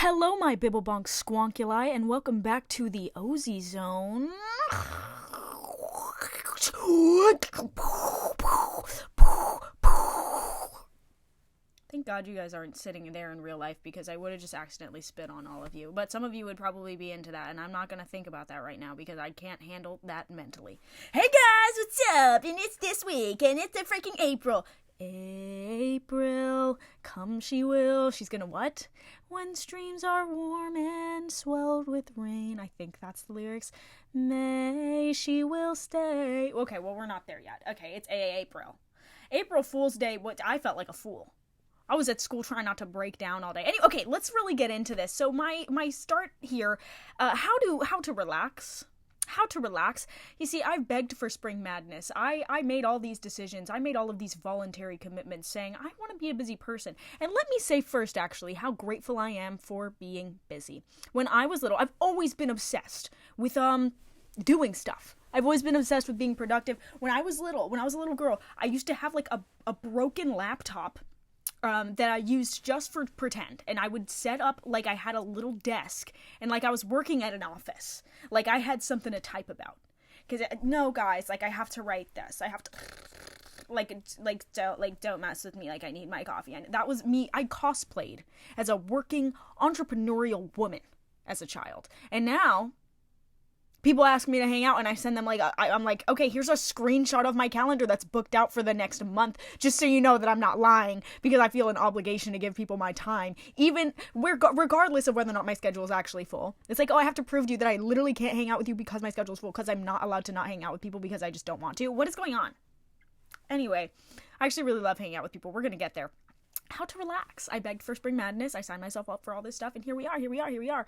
Hello, my BIBBLEBONKSQUONCULI, and welcome back to the OSIEZONE. Thank God you guys aren't sitting there in real life, because I would have just accidentally spit on all of you. But some of you would probably be into that, and I'm not going to think about that right now because I can't handle that mentally. Hey guys, what's up? And it's this week, and it's a freaking April. April, come she will. She's gonna what? When streams are warm and swelled with rain. I think that's the lyrics. May she will stay. Okay, well, we're not there yet. Okay, it's April. April Fool's Day. What? I felt like a fool. I was at school trying not to break down all day. Anyway, okay, let's really get into this. So my start here, how to relax. How to relax. You see, I've begged for spring madness. I made all these decisions. I made all of these voluntary commitments saying I want to be a busy person. And let me say first, actually, how grateful I am for being busy. When I was little, I've always been obsessed with doing stuff. I've always been obsessed with being productive. When I was a little girl, I used to have like a broken laptop that I used just for pretend, and I would set up like I had a little desk, and like I was working at an office, like I had something to type about, because no guys, like I have to write this, I have to, don't mess with me, like I need my coffee, and that was me. I cosplayed as a working entrepreneurial woman as a child, and now people ask me to hang out, and I send them I'm like, okay, here's a screenshot of my calendar that's booked out for the next month, just so you know that I'm not lying, because I feel an obligation to give people my time, even regardless of whether or not my schedule is actually full. It's like, oh, I have to prove to you that I literally can't hang out with you because my schedule is full, because I'm not allowed to not hang out with people because I just don't want to. What is going on? Anyway, I actually really love hanging out with people. We're gonna get there. How to relax. I begged for spring madness. I signed myself up for all this stuff, and here we are.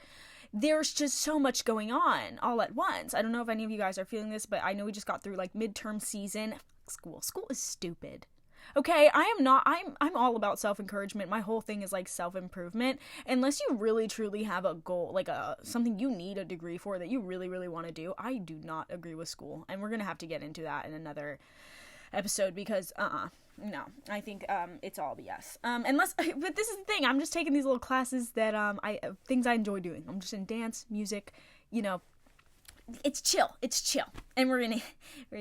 There's just so much going on all at once. I don't know if any of you guys are feeling this, but I know we just got through like midterm season. School is stupid. Okay, I'm all about self-encouragement. My whole thing is like self-improvement. Unless you really truly have a goal, like something you need a degree for that you really, really want to do, I do not agree with school. And we're going to have to get into that in another episode, because no, I think it's all BS. But this is the thing, I'm just taking these little classes that things I enjoy doing. I'm just in dance, music, it's chill, and we're gonna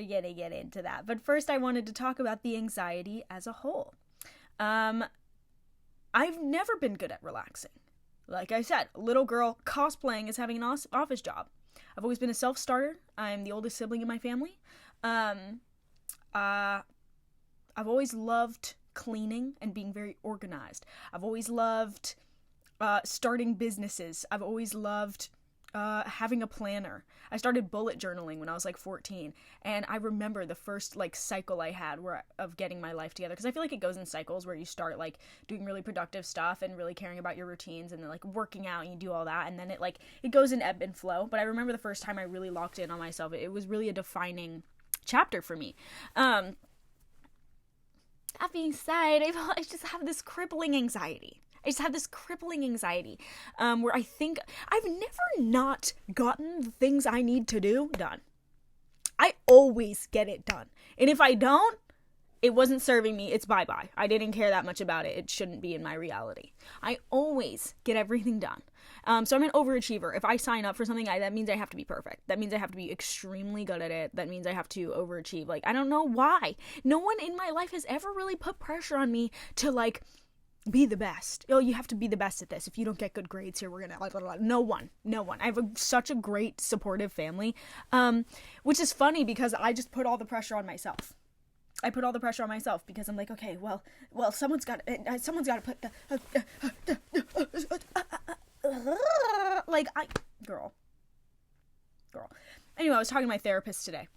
get into that. But first, I wanted to talk about the anxiety as a whole. I've never been good at relaxing. Like I said, little girl cosplaying as having an office job. I've always been a self-starter. I'm the oldest sibling in my family. I've always loved cleaning and being very organized. I've always loved starting businesses. I've always loved having a planner. I started bullet journaling when I was like 14, and I remember the first like cycle I had of getting my life together, because I feel like it goes in cycles where you start like doing really productive stuff and really caring about your routines, and then like working out and you do all that, and then it goes in ebb and flow. But I remember the first time I really locked in on myself, it was really a defining chapter for me. That being said, I just have this crippling anxiety. Where I think I've never not gotten the things I need to do done. I always get it done. And if I don't, it wasn't serving me. It's bye-bye. I didn't care that much about it. It shouldn't be in my reality. I always get everything done. So I'm an overachiever. If I sign up for something, that means I have to be perfect. That means I have to be extremely good at it. That means I have to overachieve. Like, I don't know why. No one in my life has ever really put pressure on me to, like, be the best. Oh, you have to be the best at this. If you don't get good grades here, we're gonna like blah, blah, blah. No one. I have such a great supportive family, which is funny because I just put all the pressure on myself. Because I'm like, okay, well, someone's got to put girl. Anyway, I was talking to my therapist today.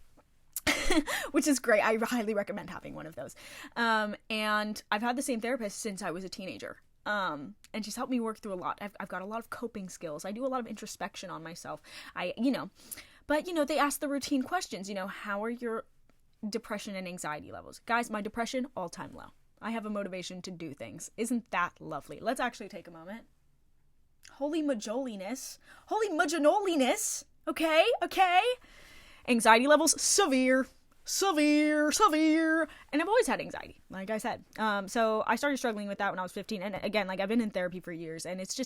Which is great. I highly recommend having one of those. And I've had the same therapist since I was a teenager. And she's helped me work through a lot. I've got a lot of coping skills. I do a lot of introspection on myself. But they ask the routine questions, how are your depression and anxiety levels? Guys, my depression, all-time low. I have a motivation to do things. Isn't that lovely? Let's actually take a moment. Holy majolinis. Okay? Anxiety levels, severe. severe. And I've always had anxiety, like I said. So I started struggling with that when I was 15. And again, like I've been in therapy for years, and it's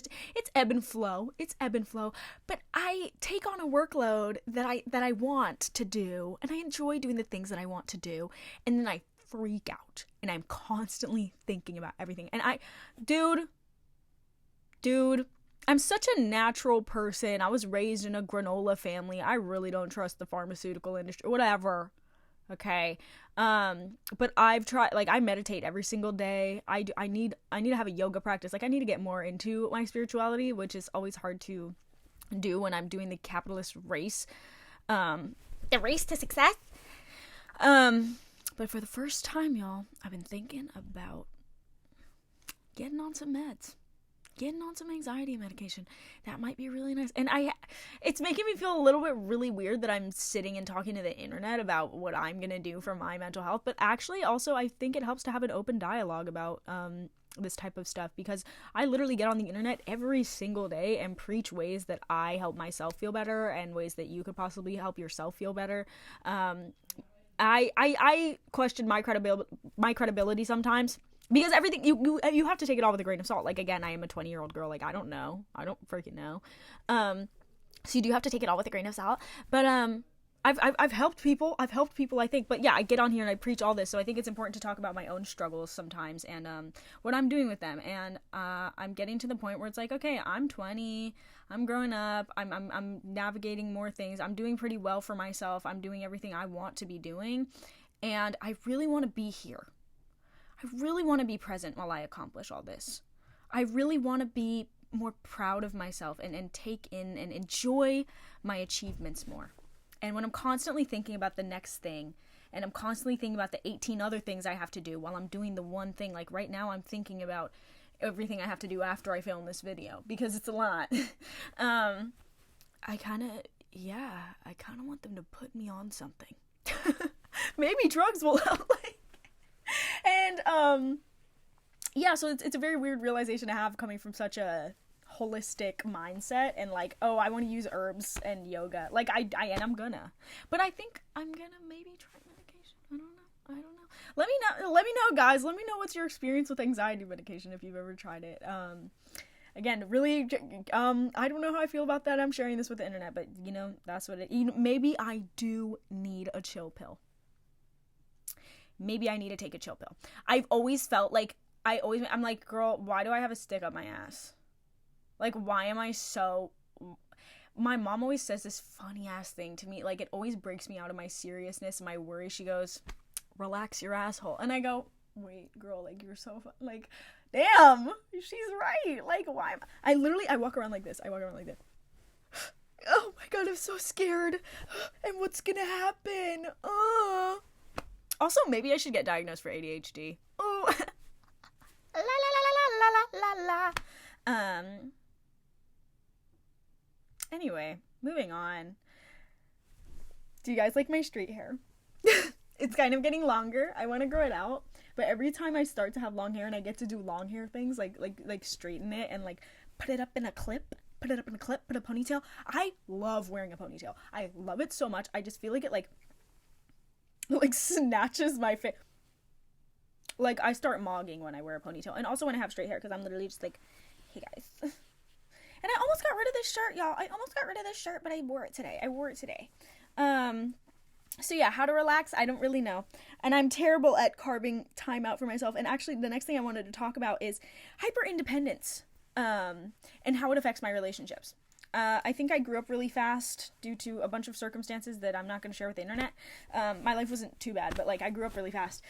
ebb and flow. It's ebb and flow. But I take on a workload that I want to do, and I enjoy doing the things that I want to do. And then I freak out, and I'm constantly thinking about everything. And dude, I'm such a natural person. I was raised in a granola family. I really don't trust the pharmaceutical industry, whatever. Okay. But I've tried, like, I meditate every single day. I need to have a yoga practice. Like, I need to get more into my spirituality, which is always hard to do when I'm doing the capitalist race. The race to success. But for the first time, y'all, I've been thinking about getting on some meds. Getting on some anxiety medication. That might be really nice. And it's making me feel a little bit really weird that I'm sitting and talking to the internet about what I'm going to do for my mental health. But actually, also, I think it helps to have an open dialogue about this type of stuff, because I literally get on the internet every single day and preach ways that I help myself feel better and ways that you could possibly help yourself feel better. I question my credibility sometimes. Because everything, you have to take it all with a grain of salt. Like, again, I am a 20-year-old girl. Like, I don't know. I don't freaking know. So you do have to take it all with a grain of salt. But I've helped people. I think. But yeah, I get on here and I preach all this. So I think it's important to talk about my own struggles sometimes and what I'm doing with them. And I'm getting to the point where it's like, okay, I'm 20. I'm growing up. I'm navigating more things. I'm doing pretty well for myself. I'm doing everything I want to be doing. And I really want to be here. I really want to be present while I accomplish all this. I really want to be more proud of myself and take in and enjoy my achievements more. And when I'm constantly thinking about the next thing, and I'm constantly thinking about the 18 other things I have to do while I'm doing the one thing, like right now I'm thinking about everything I have to do after I film this video, because it's a lot. I kind of want them to put me on something. Maybe drugs will help. And, so it's a very weird realization to have coming from such a holistic mindset and like, oh, I want to use herbs and yoga. Like, I'm gonna. But I think I'm gonna maybe try medication. I don't know. Let me know, guys. Let me know what's your experience with anxiety medication if you've ever tried it. Again, really, I don't know how I feel about that. I'm sharing this with the internet, but, that's what maybe I do need a chill pill. Maybe I need to take a chill pill. I've always felt like, I'm like, girl, why do I have a stick up my ass? Like, why am I so... My mom always says this funny ass thing to me. Like, it always breaks me out of my seriousness and my worry. She goes, relax your asshole. And I go, wait, girl, like, you're so fun. Like, damn, she's right. Like, why am I walk around like this. Oh my God, I'm so scared. And what's gonna happen? Also, maybe I should get diagnosed for ADHD. Oh. La la la la la la la. Anyway, moving on. Do you guys like my straight hair? It's kind of getting longer. I want to grow it out, but every time I start to have long hair and I get to do long hair things, like straighten it and like put it up in a clip, put a ponytail. I love wearing a ponytail. I love it so much. I just feel like it like snatches my face. Like, I start mogging when I wear a ponytail, and also when I have straight hair, because I'm literally just like, hey guys. And I almost got rid of this shirt, y'all. But I wore it today. So yeah, how to relax, I don't really know. And I'm terrible at carving time out for myself. And actually, the next thing I wanted to talk about is hyperindependence, and how it affects my relationships. I think I grew up really fast due to a bunch of circumstances that I'm not going to share with the internet. My life wasn't too bad, but like, I grew up really fast.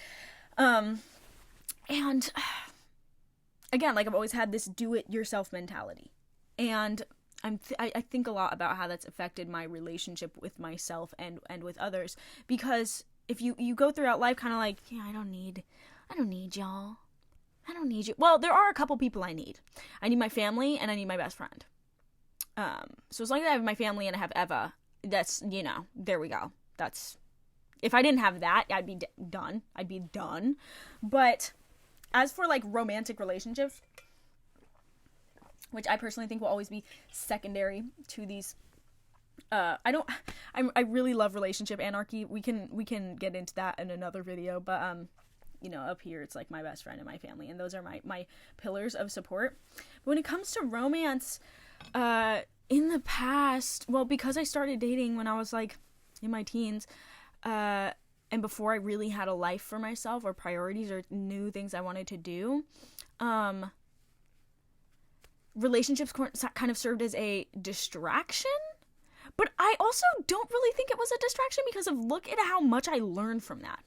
And again, like, I've always had this do-it-yourself mentality. And I think a lot about how that's affected my relationship with myself and with others. Because if you go throughout life kind of like, yeah, I don't need y'all. I don't need you. Well, there are a couple people I need. I need my family and I need my best friend. So as long as I have my family and I have Eva, that's, there we go. If I didn't have that, I'd be done. But as for like romantic relationships, which I personally think will always be secondary to these I really love relationship anarchy. We can get into that in another video, but up here it's like my best friend and my family, and those are my pillars of support. But when it comes to romance, in the past, well, because I started dating when I was like in my teens, and before I really had a life for myself or priorities or new things I wanted to do, relationships kind of served as a distraction. But I also don't really think it was a distraction because of look at how much I learned from that.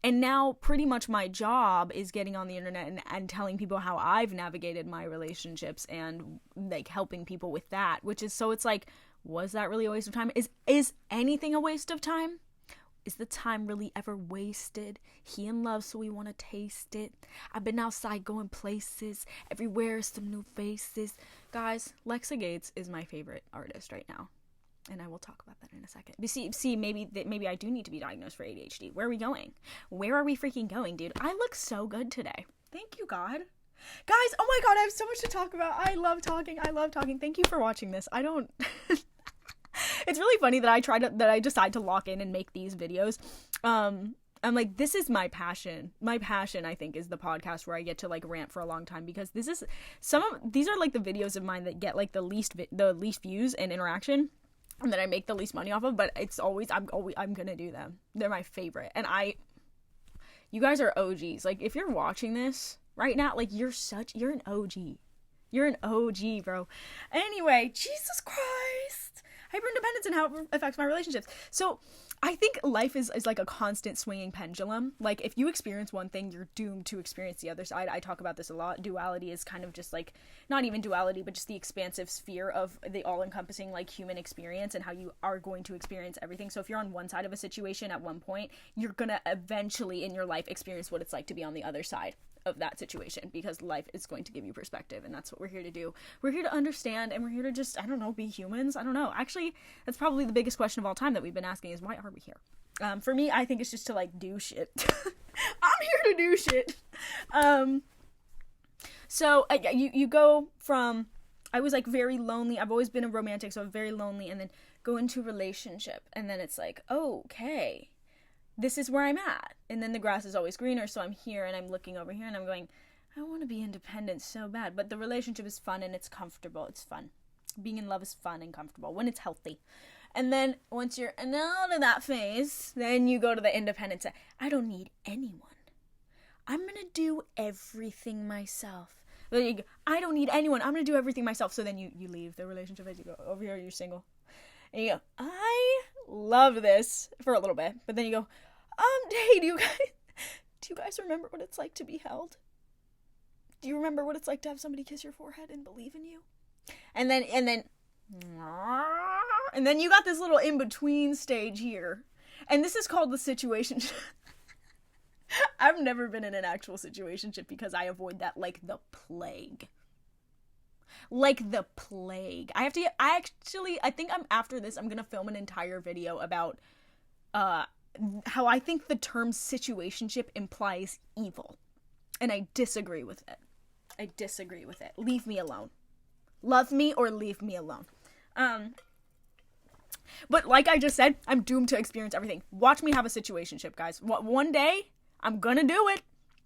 And now pretty much my job is getting on the internet and telling people how I've navigated my relationships and like helping people with that, which is, so it's like, was that really a waste of time? Is anything a waste of time? Is the time really ever wasted? He in love, so we want to taste it. I've been outside going places. Everywhere is some new faces. Guys, Lexa Gates is my favorite artist right now. And I will talk about that in a second. But see, maybe I do need to be diagnosed for ADHD. Where are we going? Where are we freaking going, dude? I look so good today. Thank you, God. Guys, oh my God, I have so much to talk about. I love talking. Thank you for watching this. I don't... It's really funny that I decide to lock in and make these videos. I'm like, this is my passion. My passion, I think, is the podcast where I get to like rant for a long time, because these are like the videos of mine that get like the least views and interaction, and that I make the least money off of, but it's always, I'm gonna do them. They're my favorite. And you guys are OGs. Like, if you're watching this right now, like, you're an OG. You're an OG, bro. Anyway, Jesus Christ. Hyperindependence and how it affects my relationships. So I think life is like a constant swinging pendulum. Like, if you experience one thing, you're doomed to experience the other side. I talk about this a lot. Duality is kind of just like, not even duality, but just the expansive sphere of the all-encompassing like human experience and how you are going to experience everything. So if you're on one side of a situation at one point, you're gonna eventually in your life experience what it's like to be on the other side of that situation, because life is going to give you perspective, and that's what we're here to do. We're here to understand, and we're here to just, I don't know, be humans. I don't know. Actually, that's probably the biggest question of all time that we've been asking is, why are we here? For me, I think it's just to like do shit. I'm here to do shit. So you go from, I was like very lonely. I've always been a romantic, so I'm very lonely, and then go into a relationship, and then it's like, okay, this is where I'm at. And then the grass is always greener, so I'm here and I'm looking over here and I'm going, I want to be independent so bad. But the relationship is fun and it's comfortable. It's fun. Being in love is fun and comfortable when it's healthy. And then once you're out of that phase, then you go to the independence. I don't need anyone. I'm going to do everything myself. Then you go, I don't need anyone. I'm going to do everything myself. So then you leave the relationship as you go, over here, you're single. And you go, I love this for a little bit. But then you go, hey, do you guys remember what it's like to be held? Do you remember what it's like to have somebody kiss your forehead and believe in you? And then you got this little in-between stage here. And this is called the situationship. I've never been in an actual situationship because I avoid that like the plague. Like the plague. I think after this, I'm going to film an entire video about, how I think the term situationship implies evil. And I disagree with it. Leave me alone. Love me or leave me alone. But like I just said, I'm doomed to experience everything. Watch me have a situationship, guys. One day, I'm gonna do it.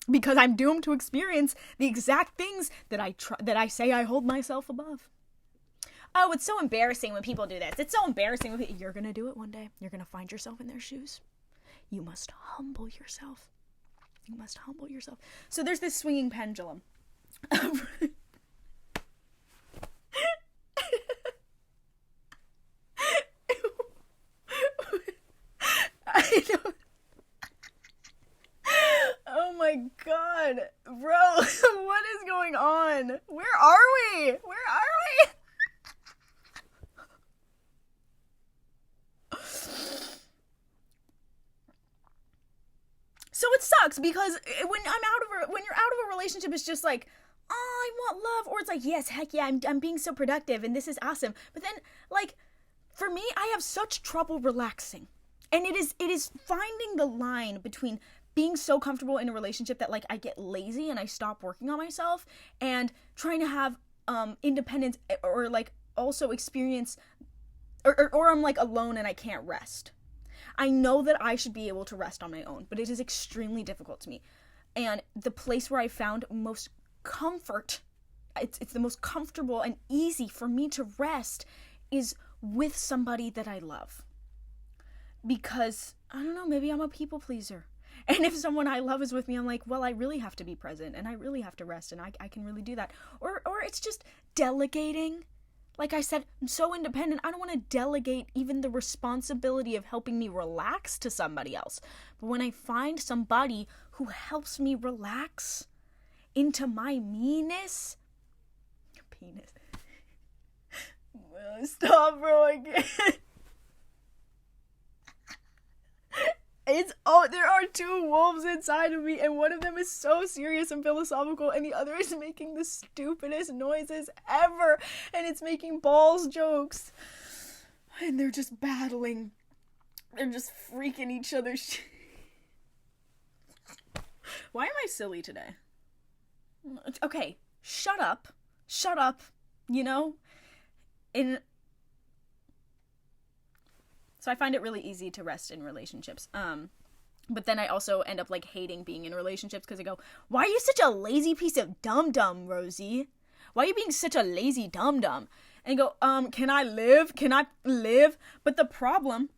Because I'm doomed to experience the exact things that I say I hold myself above. Oh, it's so embarrassing when people do this. It's so embarrassing. You're gonna do it one day. You're gonna find yourself in their shoes. You must humble yourself. So there's this swinging pendulum. I know. Oh my God, bro, what is going on? Where are we? So it sucks because when you're out of a relationship, it's just like, oh, I want love, or it's like, yes, heck yeah, I'm being so productive and this is awesome. But then, like, for me, I have such trouble relaxing, and it is finding the line between being so comfortable in a relationship that like I get lazy and I stop working on myself, and trying to have independence, or like also experience or I'm like alone and I can't rest. I know that I should be able to rest on my own, but it is extremely difficult to me. And the place where I found most comfort, it's the most comfortable and easy for me to rest, is with somebody that I love. Because, I don't know, maybe I'm a people pleaser. And if someone I love is with me, I'm like, well, I really have to be present and I really have to rest and I can really do that. Or it's just delegating. Like I said, I'm so independent, I don't want to delegate even the responsibility of helping me relax to somebody else. But when I find somebody who helps me relax into my penis. Stop, bro, I can't. There are two wolves inside of me, and one of them is so serious and philosophical, and the other is making the stupidest noises ever, and it's making balls jokes, and they're just battling. They're just freaking each other. Why am I silly today? Okay, shut up, you know? So I find it really easy to rest in relationships. But then I also end up like hating being in relationships because I go, why are you such a lazy piece of dum-dum, Rosie? Why are you being such a lazy dum-dum? And go, can I live? But the problem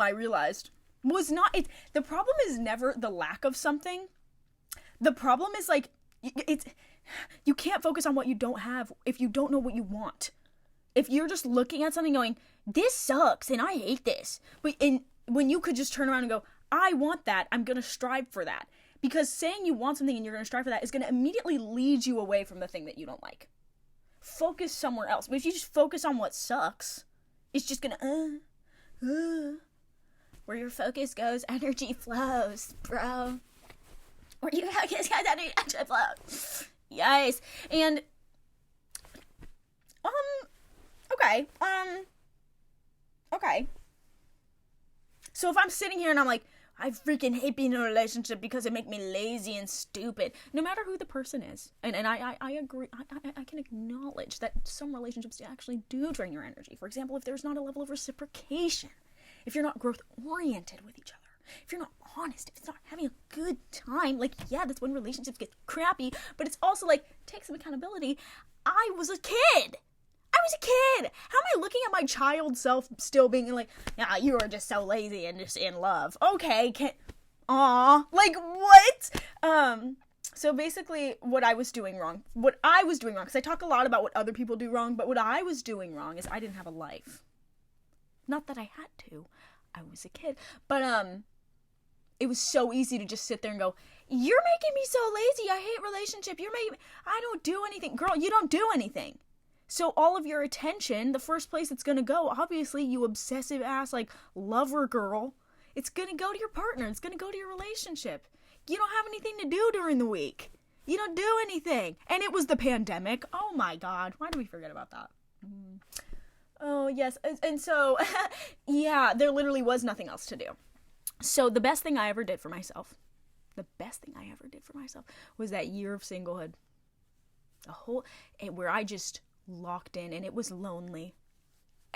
I realized was not, the problem is never the lack of something. The problem is like, you can't focus on what you don't have if you don't know what you want. If you're just looking at something going, this sucks and I hate this. But when you could just turn around and go, I want that, I'm going to strive for that. Because saying you want something and you're going to strive for that is going to immediately lead you away from the thing that you don't like. Focus somewhere else. But if you just focus on what sucks, it's just going to, where your focus goes, energy flows, bro. Where your focus goes, energy flows. Yes. And, okay. So if I'm sitting here and I'm like, I freaking hate being in a relationship because it makes me lazy and stupid, no matter who the person is. And I agree, I can acknowledge that some relationships actually do drain your energy. For example, if there's not a level of reciprocation, if you're not growth-oriented with each other, if you're not honest, if it's not having a good time, like, yeah, that's when relationships get crappy, but it's also like, take some accountability. I was a kid. How am I looking at my child self still being like, yeah, you are just so lazy and just in love? Okay, like, what? So basically, what I was doing wrong, because I talk a lot about what other people do wrong, but what I was doing wrong is I didn't have a life. Not that I had to. I was a kid. But, it was so easy to just sit there and go, you're making me so lazy, I hate relationship, I don't do anything. Girl, you don't do anything. So all of your attention, the first place it's going to go, obviously, you obsessive ass, like, lover girl, it's going to go to your partner. It's going to go to your relationship. You don't have anything to do during the week. You don't do anything. And it was the pandemic. Oh my God. Why did we forget about that? Oh, yes. And so, yeah, there literally was nothing else to do. So the best thing I ever did for myself was that year of singlehood. Where I just locked in, and it was lonely.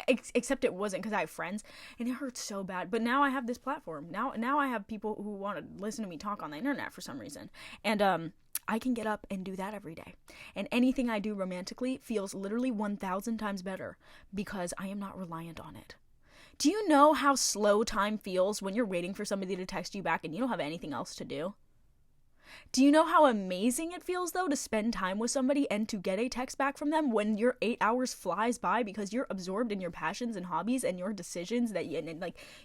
Except it wasn't, because I have friends, and it hurts so bad. But now I have this platform. Now I have people who want to listen to me talk on the internet for some reason. And I can get up and do that every day. And anything I do romantically feels literally 1,000 times better because I am not reliant on it. Do you know how slow time feels when you're waiting for somebody to text you back and you don't have anything else to do? Do you know how amazing it feels, though, to spend time with somebody and to get a text back from them when your 8 hours flies by because you're absorbed in your passions and hobbies and your decisions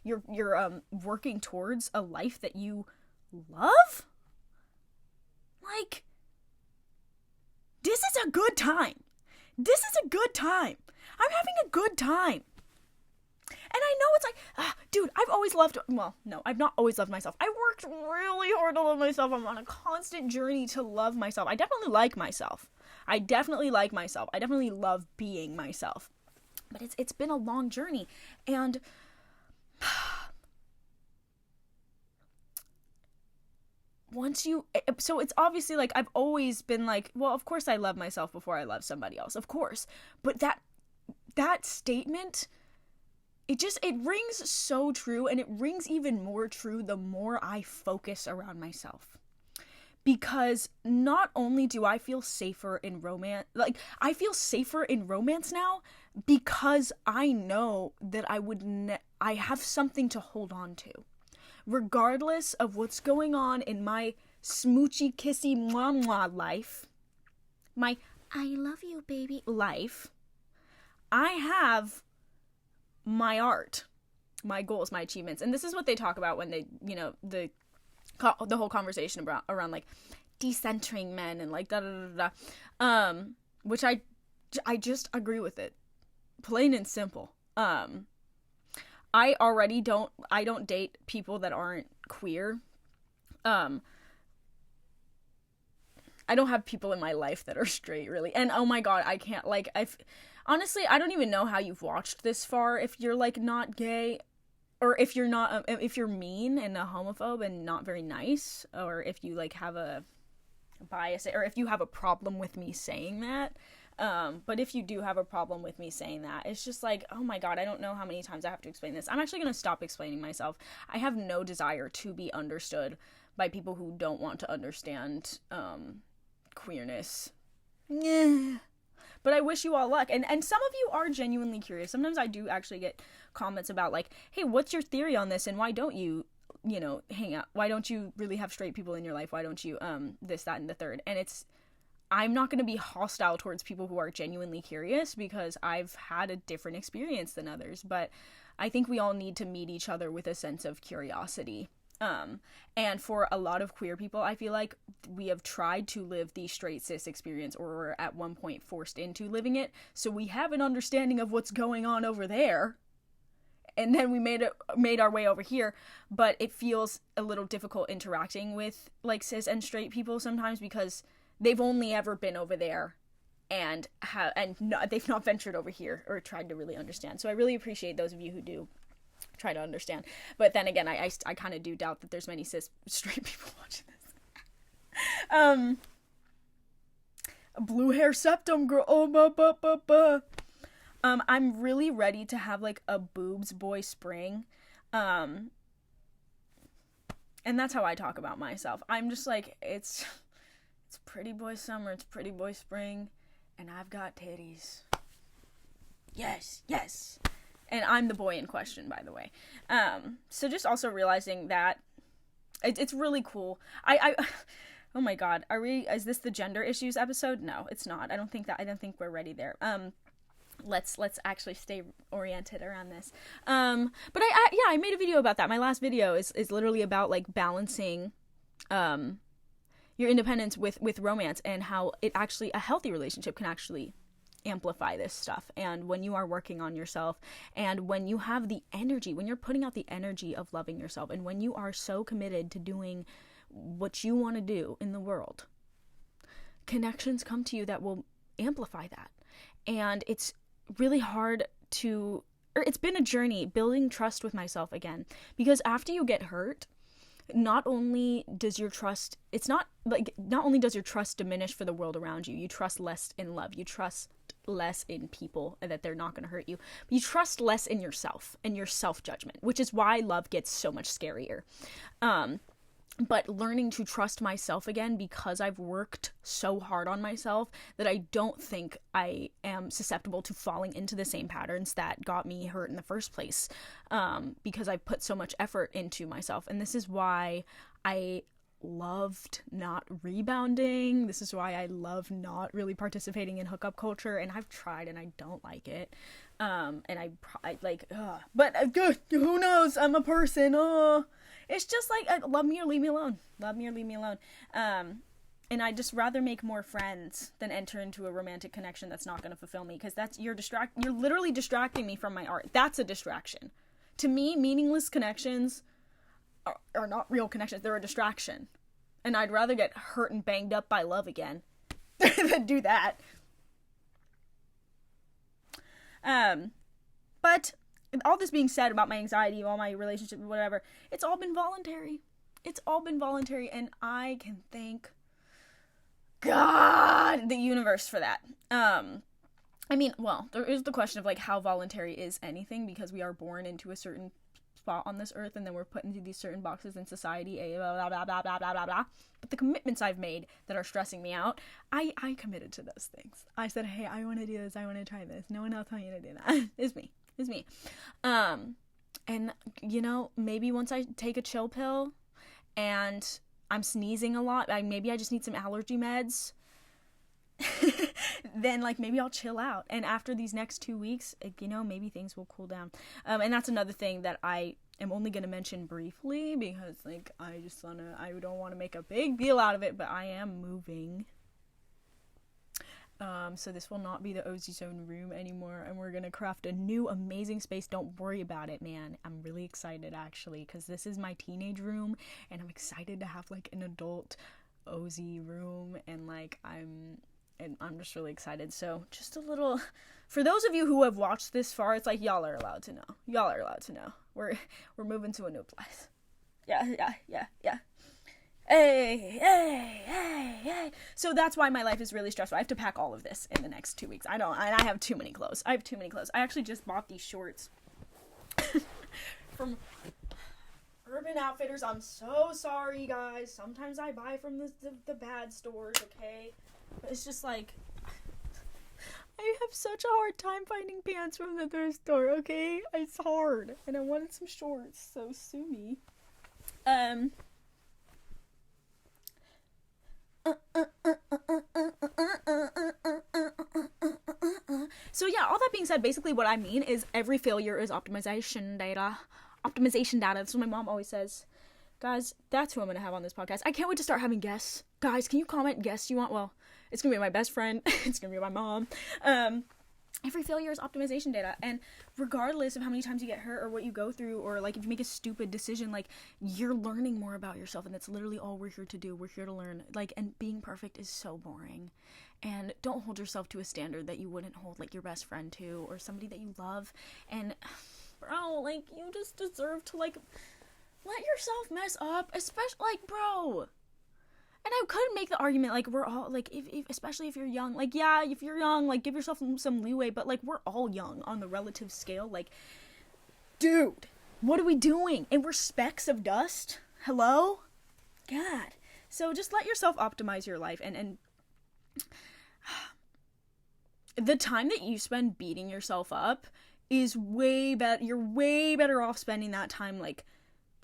you're working towards a life that you love? Like, this is a good time. I'm having a good time. And I know it's like, dude, I've not always loved myself. I worked really hard to love myself. I'm on a constant journey to love myself. I definitely like myself. I definitely love being myself. But it's been a long journey. And so it's obviously like, I've always been like, well, of course I love myself before I love somebody else. Of course. But that statement it rings so true, and it rings even more true the more I focus around myself. Because not only do I feel safer in romance, like, I feel safer in romance now because I know that I have something to hold on to. Regardless of what's going on in my smoochy, kissy, mwah, mwah life, my I love you, baby life, I have my art, my goals, my achievements. And this is what they talk about when they, the whole conversation around like decentering men and like da da da da, which I just agree with it, plain and simple. I don't date people that aren't queer. I don't have people in my life that are straight, really. And oh my god, I can't, like, honestly, I don't even know how you've watched this far if you're like not gay, or if you're not, if you're mean and a homophobe and not very nice, or if you like have a bias, or if you have a problem with me saying that. But if you do have a problem with me saying that, it's just like, oh my god, I don't know how many times I have to explain this. I'm actually going to stop explaining myself. I have no desire to be understood by people who don't want to understand, queerness. Yeah. But I wish you all luck. And some of you are genuinely curious. Sometimes I do actually get comments about like, hey, what's your theory on this? And why don't you, hang out? Why don't you really have straight people in your life? Why don't you, this, that, and the third? And I'm not going to be hostile towards people who are genuinely curious because I've had a different experience than others. But I think we all need to meet each other with a sense of curiosity. And for a lot of queer people, I feel like we have tried to live the straight cis experience, or were at one point forced into living it. So we have an understanding of what's going on over there. And then we made our way over here, but it feels a little difficult interacting with like cis and straight people sometimes because they've only ever been over there and they've not ventured over here or tried to really understand. So I really appreciate those of you who do try to understand. But then again, I kind of do doubt that there's many cis straight people watching this. Blue hair septum girl. Oh, I'm really ready to have like a boobs boy spring. And that's how I talk about myself. I'm just like, it's pretty boy summer, it's pretty boy spring, and I've got titties. Yes. And I'm the boy in question, by the way. So just also realizing that it's really cool. Oh my god, is this the gender issues episode? No, it's not. I don't think we're ready there. Let's actually stay oriented around this. But I made a video about that. My last video is literally about like balancing your independence with romance, and how it actually, a healthy relationship can actually amplify this stuff. And when you are working on yourself, and when you have the energy, when you're putting out the energy of loving yourself, and when you are so committed to doing what you want to do in the world, connections come to you that will amplify that. And it's really hard it's been a journey building trust with myself again, because after you get hurt, not only does your trust diminish for the world around you, you trust less in love, you trust less in people that they're not going to hurt you, but you trust less in yourself and your self-judgment, which is why love gets so much scarier. But learning to trust myself again, because I've worked so hard on myself that I don't think I am susceptible to falling into the same patterns that got me hurt in the first place, because I've put so much effort into myself. And this is why I loved not rebounding. This is why I love not really participating in hookup culture, and I've tried and I don't like it. And but who knows? I'm a person. It's just like, love me or leave me alone. Love me or leave me alone. And I'd just rather make more friends than enter into a romantic connection that's not going to fulfill me, because you're literally distracting me from my art. That's a distraction. To me, meaningless connections are not real connections. They're a distraction. And I'd rather get hurt and banged up by love again than do that. But all this being said about my anxiety, all my relationship, whatever, it's all been voluntary. It's all been voluntary, and I can thank God, the universe, for that. I mean, well, there is the question of, like, how voluntary is anything, because we are born into a certain spot on this earth, and then we're put into these certain boxes in society, blah, blah, blah, blah, blah, blah, blah. But the commitments I've made that are stressing me out, I committed to those things. I said, hey, I want to do this, I want to try this. No one else telling you to do that. It's me. And, you know, maybe once I take a chill pill, and I'm sneezing a lot, maybe I just need some allergy meds, then, like, maybe I'll chill out. And after these next 2 weeks, you know, maybe things will cool down. And that's another thing that I am only going to mention briefly, because, like, I don't want to make a big deal out of it, but I am moving. So this will not be the OSIEZONE room anymore, and we're going to craft a new amazing space. Don't worry about it, man. I'm really excited, actually, because this is my teenage room, and I'm excited to have, like, an adult OZ room, and, like, I'm just really excited. So just a little, for those of you who have watched this far, it's like, y'all are allowed to know. We're moving to a new place. Yeah. Hey. So that's why my life is really stressful. I have to pack all of this in the next 2 weeks. I have too many clothes. I actually just bought these shorts from Urban Outfitters. I'm so sorry, guys. Sometimes I buy from the bad stores, okay? But it's just like, I have such a hard time finding pants from the thrift store, okay? It's hard. And I wanted some shorts, so sue me. So yeah, all that being said, basically what I mean is every failure is optimization data. That's what my mom always says. Guys, that's who I'm going to have on this podcast. I can't wait to start having guests. Guys, can you comment guests you want? Well, it's going to be my best friend. It's going to be my mom. Every failure is optimization data. And regardless of how many times you get hurt or what you go through, or, like, if you make a stupid decision, like, you're learning more about yourself. And that's literally all we're here to do. We're here to learn. Like, and being perfect is so boring. And don't hold yourself to a standard that you wouldn't hold, like, your best friend to, or somebody that you love. And, bro, like, you just deserve to, like, let yourself mess up, especially, like, bro. And I could make the argument, like, we're all, like, if especially if you're young, like, yeah, if you're young, like, give yourself some leeway, but, like, we're all young on the relative scale. Like, dude, what are we doing? And we're specks of dust? Hello? God. So just let yourself optimize your life, and the time that you spend beating yourself up is way better. You're way better off spending that time, like,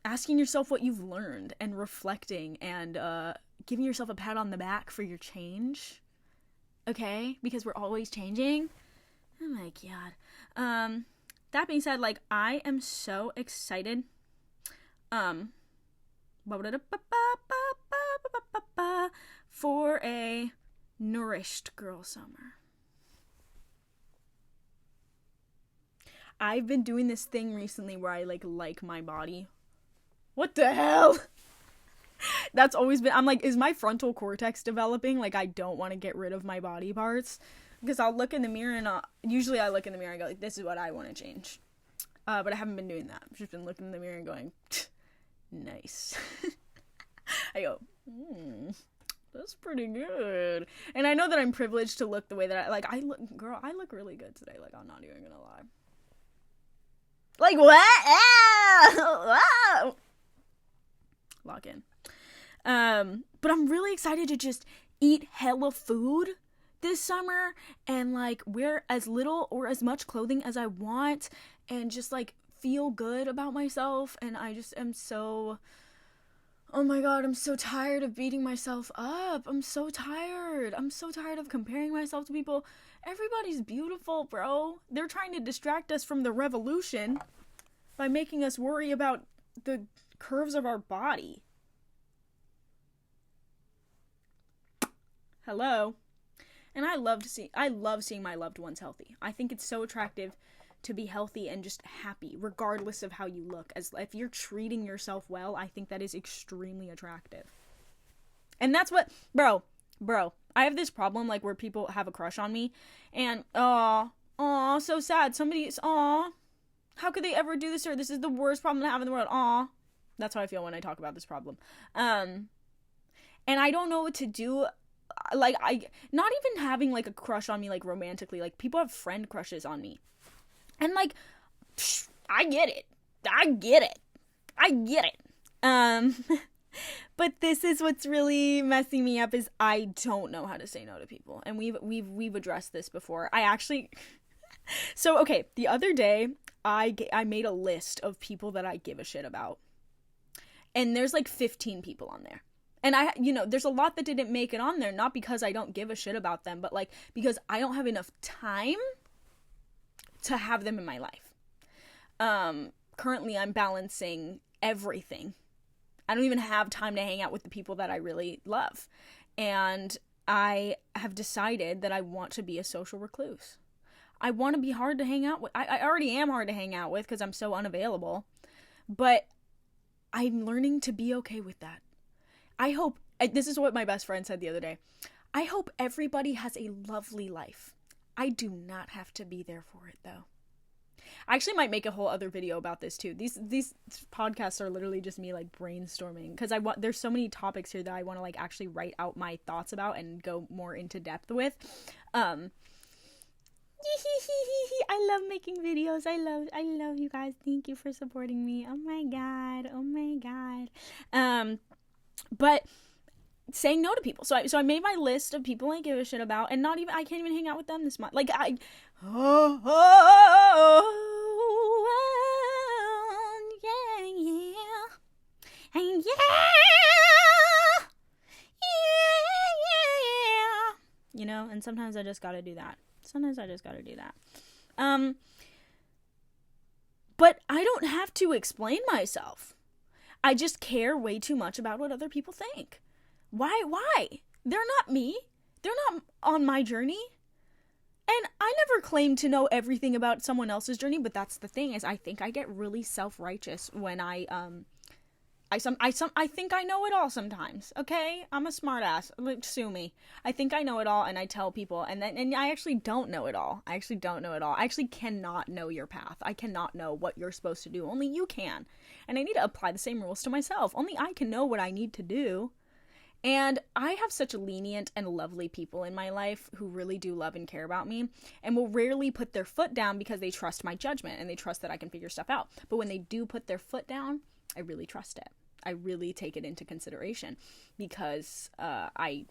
asking yourself what you've learned and reflecting and giving yourself a pat on the back for your change. Okay? Because we're always changing. Oh my god. That being said, like, I am so excited for a nourished girl summer. I've been doing this thing recently where I like my body. What the hell? That's always been, I'm like, is my frontal cortex developing? Like, I don't want to get rid of my body parts. Because I'll look in the mirror and usually I look in the mirror and go, like, this is what I want to change. But I haven't been doing that. I've just been looking in the mirror and going, nice. I go, that's pretty good. And I know that I'm privileged to look the way that I look really good today. Like, I'm not even gonna lie. Like, what? Wow. Lock in. But I'm really excited to just eat hella food this summer and, like, wear as little or as much clothing as I want and just, like, feel good about myself. And I just am so, oh my god, I'm so tired of beating myself up. I'm so tired of comparing myself to people. Everybody's beautiful, bro. They're trying to distract us from the revolution by making us worry about the curves of our body. Hello. And I love seeing my loved ones healthy. I think it's so attractive to be healthy and just happy, regardless of how you look. As if you're treating yourself well, I think that is extremely attractive. And that's what, bro, I have this problem, like, where people have a crush on me, and, aw, so sad. Somebody's, aw, how could they ever do this, or this is the worst problem to have in the world, aw. That's how I feel when I talk about this problem. And I don't know what to do like, I, not even having, like, a crush on me, like, romantically, like, people have friend crushes on me. And, like, I get it. But this is what's really messing me up is I don't know how to say no to people. And we've addressed this before. I actually, so, okay, the other day, I made a list of people that I give a shit about. And there's, like, 15 people on there. And there's a lot that didn't make it on there, not because I don't give a shit about them, but, like, because I don't have enough time to have them in my life. Currently I'm balancing everything. I don't even have time to hang out with the people that I really love. And I have decided that I want to be a social recluse. I want to be hard to hang out with. I already am hard to hang out with because I'm so unavailable. But I'm learning to be okay with that. I hope, this is what my best friend said the other day. I hope everybody has a lovely life. I do not have to be there for it, though. I actually might make a whole other video about this too. These podcasts are literally just me, like, brainstorming, because there's so many topics here that I want to, like, actually write out my thoughts about and go more into depth with. I love making videos. I love you guys. Thank you for supporting me. Oh my god. But saying no to people. So I made my list of people I give a shit about, and I can't even hang out with them this month. Like, and sometimes I just gotta do that. But I don't have to explain myself. I just care way too much about what other people think. Why? They're not me. They're not on my journey. And I never claim to know everything about someone else's journey, but that's the thing, is I think I get really self-righteous when I think I know it all sometimes, okay? I'm a smart ass. Like, sue me. I think I know it all, and I tell people, and I actually don't know it all. I actually cannot know your path. I cannot know what you're supposed to do. Only you can. And I need to apply the same rules to myself. Only I can know what I need to do. And I have such lenient and lovely people in my life who really do love and care about me, and will rarely put their foot down because they trust my judgment and they trust that I can figure stuff out. But when they do put their foot down, I really trust it. I really take it into consideration because I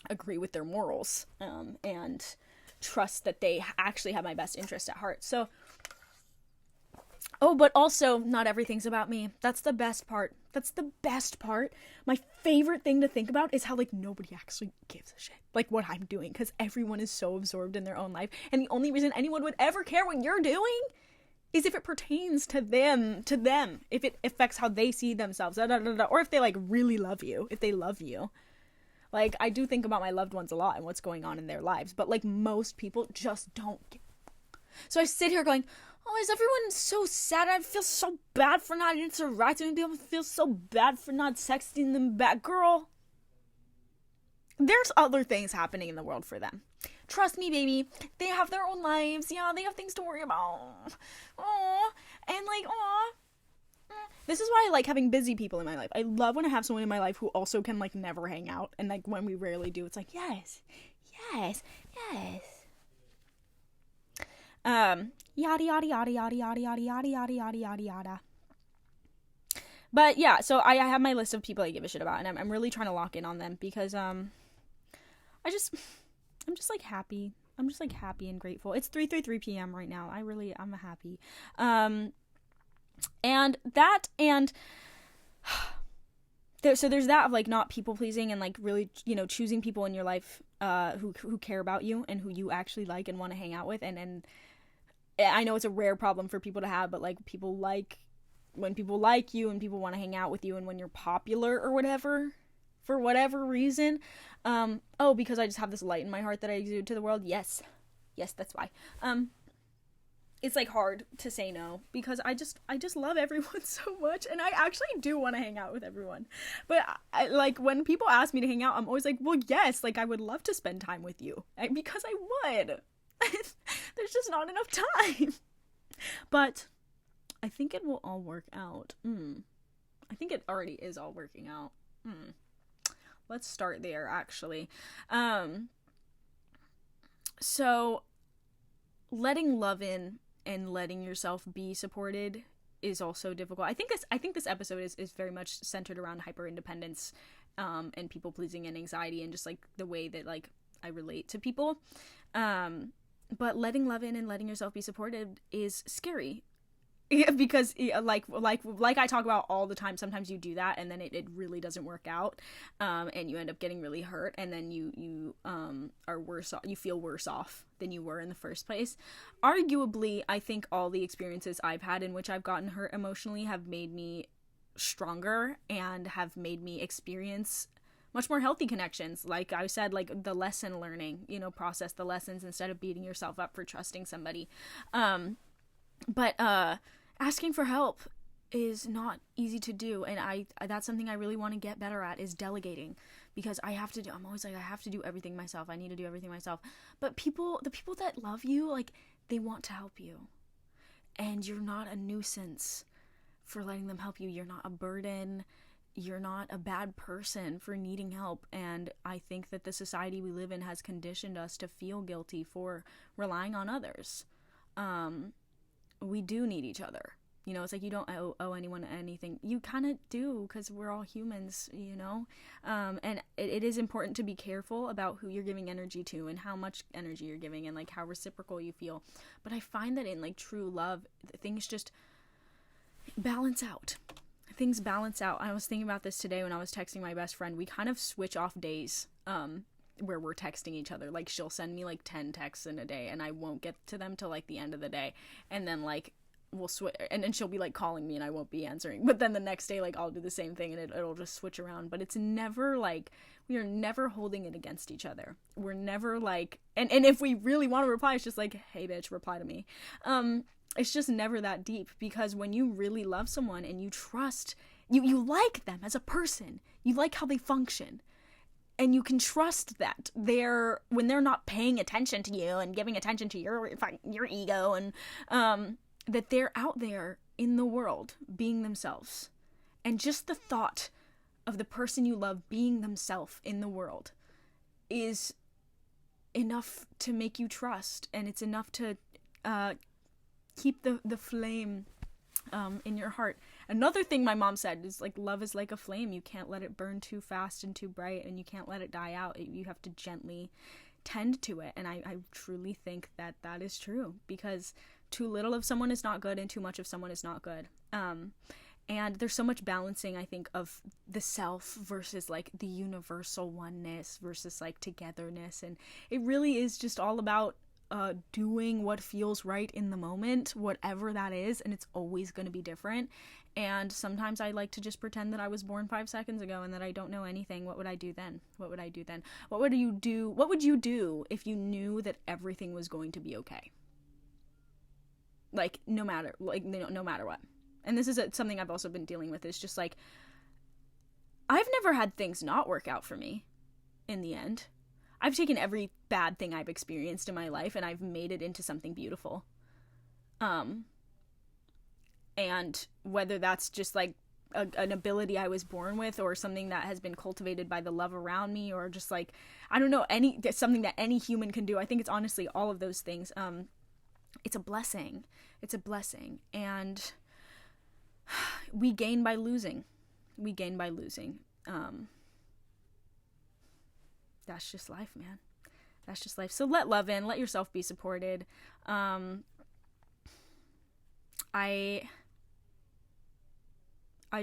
agree with their morals and trust that they actually have my best interest at heart. So, but also, not everything's about me. That's the best part. My favorite thing to think about is how, like, nobody actually gives a shit, like, what I'm doing, because everyone is so absorbed in their own life, and the only reason anyone would ever care what you're doing is if it pertains to them, if it affects how they see themselves, or if they, like, really love you, if they love you. Like, I do think about my loved ones a lot and what's going on in their lives, but, like, most people just don't get. So I sit here going, oh, is everyone so sad? I feel so bad for not interacting with people. I feel so bad for not texting them back. Girl, there's other things happening in the world for them. Trust me, baby. They have their own lives. Yeah, they have things to worry about. Aww. And, like, this is why I like having busy people in my life. I love when I have someone in my life who also can, like, never hang out. And, like, when we rarely do, it's like, yes. Yada yada yada yada yada yada yada yada yada yada yada. But yeah, so I have my list of people I give a shit about, and I'm really trying to lock in on them because I'm just like happy. I'm just like happy and grateful. It's 3:33 p.m. right now. I'm happy. And so there's that of, like, not people pleasing and, like, really, choosing people in your life who care about you and who you actually like and want to hang out with, and I know it's a rare problem for people to have, but, like, when people like you and people want to hang out with you, and when you're popular or whatever, for whatever reason, because I just have this light in my heart that I exude to the world. Yes, that's why. It's, like, hard to say no because I just love everyone so much, and I actually do want to hang out with everyone. But like, when people ask me to hang out, I'm always like, well, yes, like, I would love to spend time with you because I would. There's just not enough time. But I think it will all work out. I think it already is all working out. let's start there, actually. So letting love in and letting yourself be supported is also difficult. I think this episode is very much centered around hyperindependence, and people pleasing and anxiety, and just like the way that like I relate to people. But letting love in and letting yourself be supported is scary. Yeah, because like I talk about all the time, sometimes you do that and then it really doesn't work out, and you end up getting really hurt, and then you are worse off, you feel worse off than you were in the first place. Arguably, I think all the experiences I've had in which I've gotten hurt emotionally have made me stronger and have made me experience much more healthy connections. Like I said, like the lesson learning, process the lessons instead of beating yourself up for trusting somebody. But asking for help is not easy to do, and that's something I really want to get better at, is delegating, because I'm always like, I have to do everything myself. I need to do everything myself. But the people that love you, like, they want to help you, and you're not a nuisance for letting them help you. You're not a burden. You're not a bad person for needing help. And I think that the society we live in has conditioned us to feel guilty for relying on others. We do need each other. It's like you don't owe anyone anything. You kind of do, because we're all humans, and it is important to be careful about who you're giving energy to and how much energy you're giving and like how reciprocal you feel. But I find that in like true love, things just balance out. Things balance out. I was thinking about this today when I was texting my best friend. We kind of switch off days where we're texting each other. Like, she'll send me like 10 texts in a day and I won't get to them till like the end of the day, and then like we'll switch, and then she'll be like calling me and I won't be answering, but then the next day like I'll do the same thing, and it'll just switch around. But it's never like, we are never holding it against each other. We're never like, and if we really want to reply, it's just like, hey bitch, reply to me. It's just never that deep, because when you really love someone and you trust, you like them as a person, you like how they function, and you can trust that when they're not paying attention to you and giving attention to your ego, and that they're out there in the world being themselves. And just the thought of the person you love being themselves in the world is enough to make you trust, and it's enough to keep the flame in your heart. Another thing my mom said is like, love is like a flame. You can't let it burn too fast and too bright, and you can't let it die out. You have to gently tend to it. And I truly think that is true, because too little of someone is not good and too much of someone is not good. And there's so much balancing, I think, of the self versus like the universal oneness versus like togetherness. And it really is just all about doing what feels right in the moment, whatever that is, and it's always going to be different. And sometimes I like to just pretend that I was born 5 seconds ago and that I don't know anything. What would I do then? What would you do if you knew that everything was going to be okay? Like, no matter what. And this is something I've also been dealing with, is just like, I've never had things not work out for me in the end. I've taken every bad thing I've experienced in my life and I've made it into something beautiful. And whether that's just like an ability I was born with, or something that has been cultivated by the love around me, or just like, I don't know, something that any human can do. I think it's honestly all of those things. It's a blessing. And we gain by losing. That's just life, man. That's just life. So let love in, let yourself be supported. I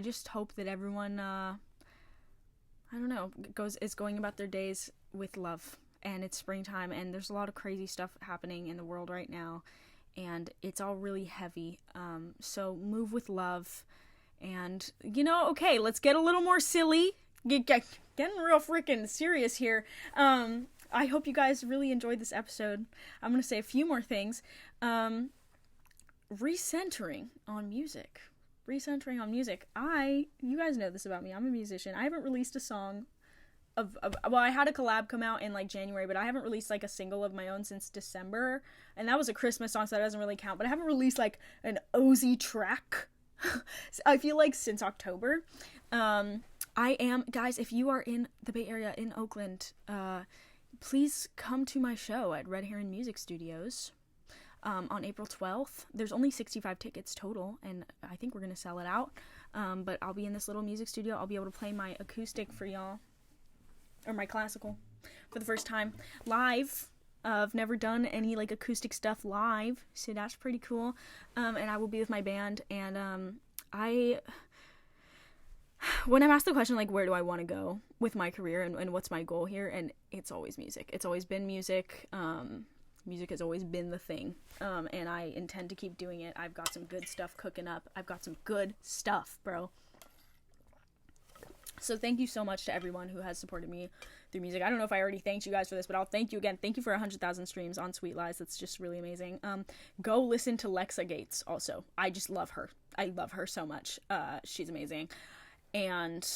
just hope that everyone, is going about their days with love. And it's springtime, and there's a lot of crazy stuff happening in the world right now, and it's all really heavy. So move with love, and okay, let's get a little more silly. Getting real freaking serious here. I hope you guys really enjoyed this episode. I'm going to say a few more things. Recentering on music. You guys know this about me. I'm a musician. I haven't released a song I had a collab come out in like January, but I haven't released like a single of my own since December. And that was a Christmas song, so that doesn't really count. But I haven't released like an Ozzy track, I feel like, since October. I am, guys, if you are in the Bay Area, in Oakland, please come to my show at Red Heron Music Studios on April 12th. There's only 65 tickets total, and I think we're going to sell it out. But I'll be in this little music studio. I'll be able to play my acoustic for y'all, or my classical, for the first time live. I've never done any like acoustic stuff live, so that's pretty cool. And I will be with my band, and when I'm asked the question, like, where do I want to go with my career and what's my goal here, and it's always music. It's always been music. Music has always been the thing, and I intend to keep doing it. I've got some good stuff cooking up. I've got some good stuff, bro. So thank you so much to everyone who has supported me through music. I don't know if I already thanked you guys for this, but I'll thank you again. Thank you for 100,000 streams on Sweet Lies. That's just really amazing. Go listen to Lexa Gates also. I just love her. I love her so much. She's amazing. And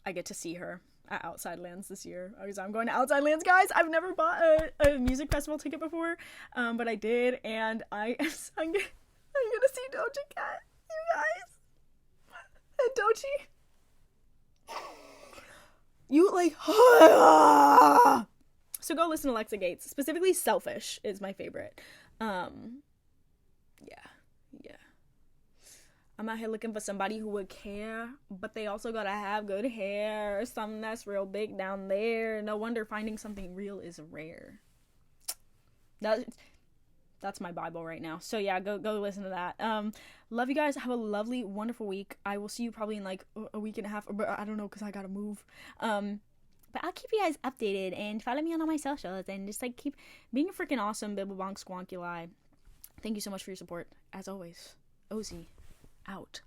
I get to see her at Outside Lands this year. I'm going to Outside Lands, guys. I've never bought a music festival ticket before, but I did, and I'm gonna see Doja Cat, you guys. And Doechii. You like so go listen to Alexa Gates. Specifically Selfish is my favorite. Yeah. I'm out here looking for somebody who would care, but they also gotta have good hair or something that's real big down there. No wonder finding something real is rare. That's my Bible right now. So yeah, go listen to that. Love you guys. Have a lovely, wonderful week. I will see you probably in like a week and a half, but I don't know because I gotta move. But I'll keep you guys updated, and follow me on all my socials, and just like keep being a freaking awesome Bibblebonksquonculi. Thank you so much for your support. As always, OZ out.